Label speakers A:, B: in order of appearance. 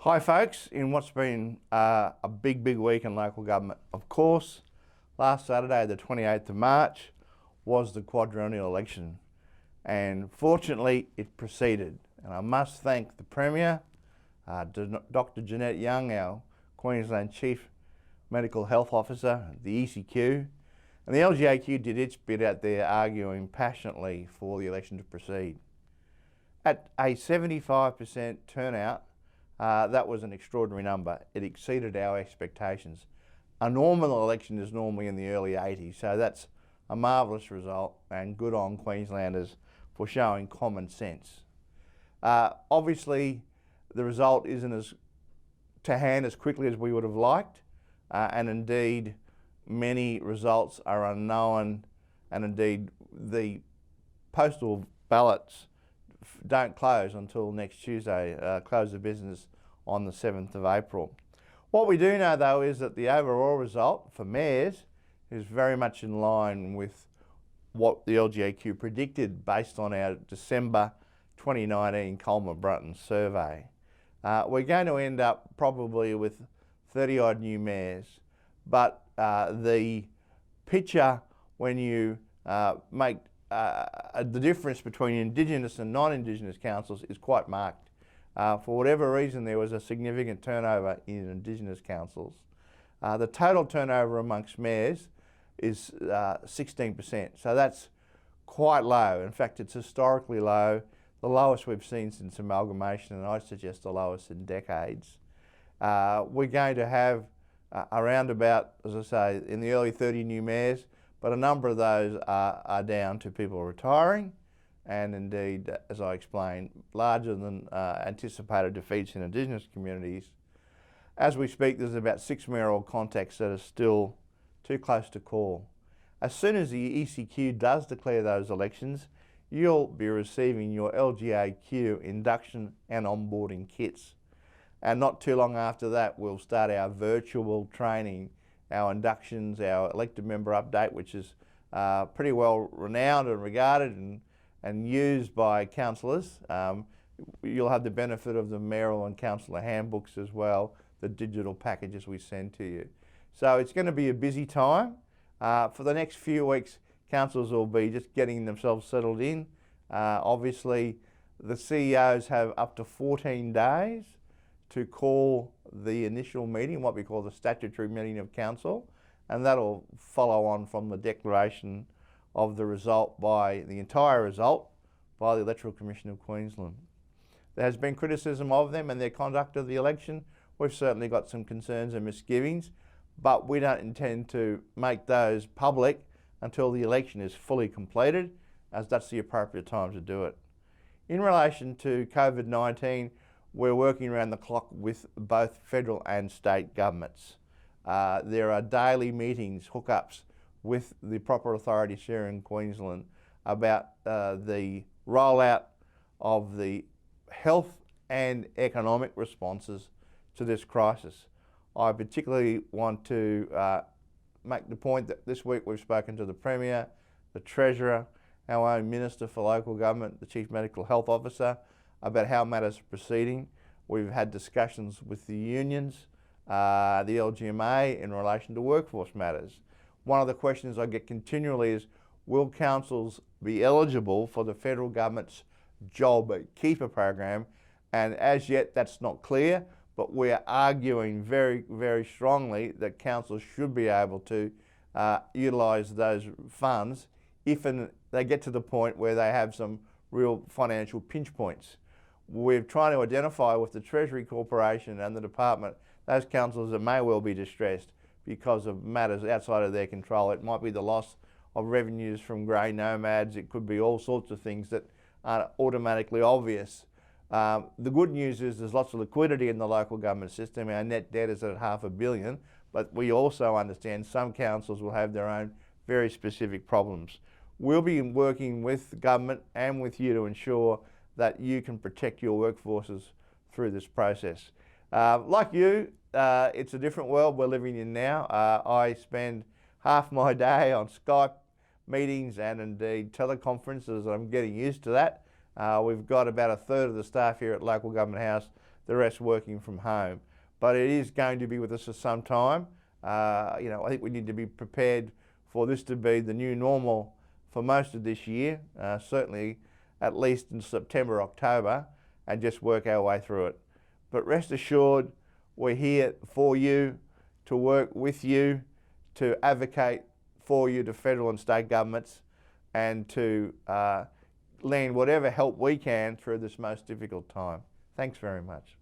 A: Hi folks, in what's been a big week in local government. Of course, last Saturday the 28th of March was the quadrennial election, and fortunately it proceeded. And I must thank the Premier, Dr Jeanette Young, our Queensland Chief Medical Health Officer, the ECQ, and the LGAQ did its bit out there arguing passionately for the election to proceed. At a 75% turnout, that was an extraordinary number. It exceeded our expectations. A normal election is normally in the early 80s, so that's a marvellous result, and good on Queenslanders for showing common sense. Obviously, the result isn't as to hand as quickly as we would have liked, and indeed many results are unknown, and indeed the postal ballots don't close until next Tuesday, close of business on the 7th of April. What we do know though is that the overall result for mayors is very much in line with what the LGAQ predicted based on our December 2019 Coleman-Brunton survey. We're going to end up probably with 30 odd new mayors, but the picture when you make the difference between Indigenous and non-Indigenous councils is quite marked. For whatever reason, there was a significant turnover in Indigenous councils. The total turnover amongst mayors is 16%, so that's quite low. In fact, it's historically low, the lowest we've seen since amalgamation, and I suggest the lowest in decades. We're going to have around about, as I say, in the early 30 new mayors, but a number of those are down to people retiring, and indeed, as I explained, larger than anticipated defeats in Indigenous communities. As we speak, there's about 6 mayoral contacts that are still too close to call. As soon as the ECQ does declare those elections, you'll be receiving your LGAQ induction and onboarding kits. And not too long after that, we'll start our virtual training, our inductions, our elected member update, which is pretty well renowned and regarded and used by councillors. You'll have the benefit of the mayoral and councillor handbooks as well, the digital packages we send to you. So it's going to be a busy time. For the next few weeks, councillors will be just getting themselves settled in. Obviously, the CEOs have up to 14 days to call the initial meeting, what we call the statutory meeting of council, and that'll follow on from the declaration of the result by the entire result by the Electoral Commission of Queensland. There has been criticism of them and their conduct of the election. We've certainly got some concerns and misgivings, but we don't intend to make those public until the election is fully completed, as that's the appropriate time to do it. In relation to COVID-19, we're working around the clock with both federal and state governments. There are daily meetings, hookups with the proper authorities here in Queensland about the rollout of the health and economic responses to this crisis. I particularly want to make the point that this week we've spoken to the Premier, the Treasurer, our own Minister for Local Government, the Chief Medical Health Officer, about how matters are proceeding. We've had discussions with the unions, the LGMA, in relation to workforce matters. One of the questions I get continually is, will councils be eligible for the federal government's Job Keeper program? And as yet, that's not clear, but we're arguing very strongly that councils should be able to utilise those funds if they get to the point where they have some real financial pinch points. We're trying to identify with the Treasury Corporation and the Department those councils that may well be distressed because of matters outside of their control. It might be the loss of revenues from grey nomads. It could be all sorts of things that aren't automatically obvious. The good news is there's lots of liquidity in the local government system. Our net debt is at $500 million, but we also understand some councils will have their own very specific problems. We'll be working with government and with you to ensure that you can protect your workforces through this process. Like you, it's a different world we're living in now. I spend half my day on Skype meetings and indeed teleconferences. I'm getting used to that. We've got about a third of the staff here at Local Government House the rest working from home. But it is going to be with us for some time. You know, I think we need to be prepared for this to be the new normal for most of this year, certainly at least in September, October, and just work our way through it. But rest assured, we're here for you, to work with you, to advocate for you to federal and state governments, and to lend whatever help we can through this most difficult time. Thanks very much.